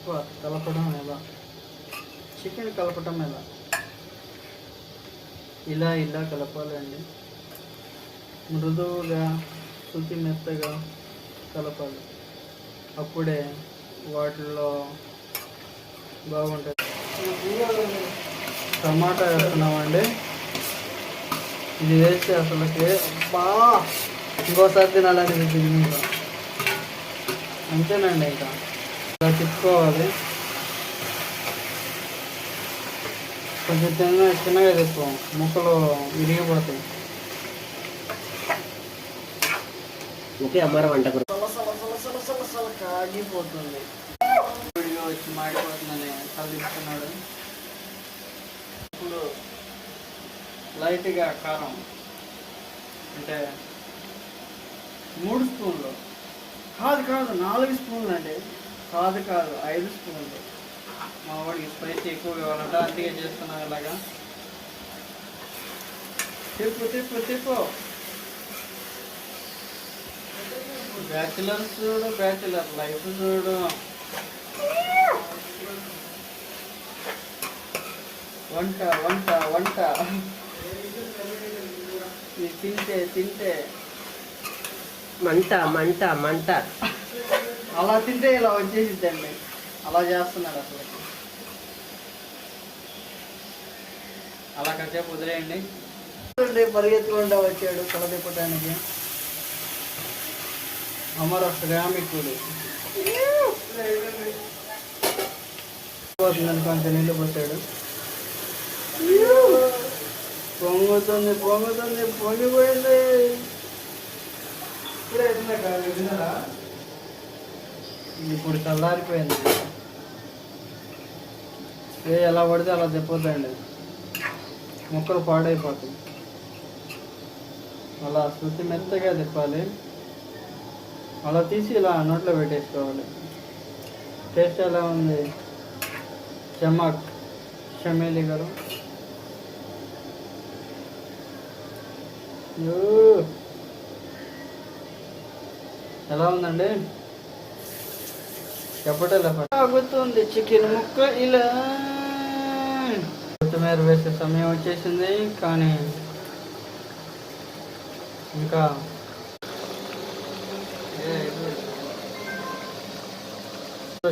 కలపడం ఎలా, చికెన్ కలపటం ఎలా, ఇలా ఇలా కలపాలండి. మృదువుగా శుద్ధి మెత్తగా కలపాలి, అప్పుడే వాటిల్లో బాగుంటుంది. టమాటా వేస్తున్నామండి. ఇది వేస్తే అసలుకి ఇంకోసారి తినాలనిపించింది. ఇంకా అంతేనండి, ఇంకా ఇలా తిప్పుకోవాలి. కొంచెం చిన్నగా తిప్పు, ముక్కలు విరిగిపోతాయి. ఓకే అమ్మారా వంట కాగిపోతుంది. వీడియో వచ్చి మాడిపోతుందని కలిపిస్తున్నాడు. ఇప్పుడు లైట్గా కారం అంటే 3 స్పూన్లు కాదు 4 స్పూన్లు అండి. కాదు 5 స్పూన్లు. మా వాడికి స్పైసీ ఎక్కువ కావాలంట, అందుకే చేస్తున్నాం ఇలాగా. తిప్పు బ్యాచిలర్స్ చూడు, బ్యాచిలర్ లైఫ్ చూడు. వంట తింటే మంట అలా తింటే ఇలా వచ్చేసిద్దండి. అలా చేస్తున్నాడు అసలు. అలా కాసేపు వదిలేయండి. పరిగెత్తుకుండా వచ్చాడు కళ తిప్పడానికి. అమర శ్రామికుడు. కొంచెం నీళ్ళు పోసాడు. పొంగుతుంది పొంగిపోయింది. ఇప్పుడు చల్లారిపోయింది. ఎలా పడితే అలా తిప్పొద్దండి, ముక్కలు పాడైపోతాయి. అలా శుద్ధి మెత్తగా తిప్పాలి. అలా తీసి ఇలా నోట్లో పెట్టేసుకోవాలి. టేస్ట్ ఎలా ఉంది షమేలి గారు? ఎలా ఉందండి? చెప్పటం ఆగుతుంది. చికెన్ ముక్క ఇలా కొత్తిమీర వేసే సమయం వచ్చేసింది. కానీ ఇంకా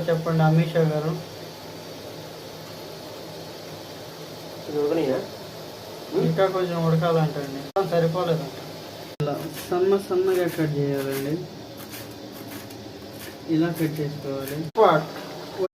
చెప్పండి అమీషా గారు. ఇంకా కొంచెం ఉడకాలంటండి, సరిపోలేదంట. ఇలా సన్నగా కట్ చేయాలండి. ఇలా కట్ చేసుకోవాలి.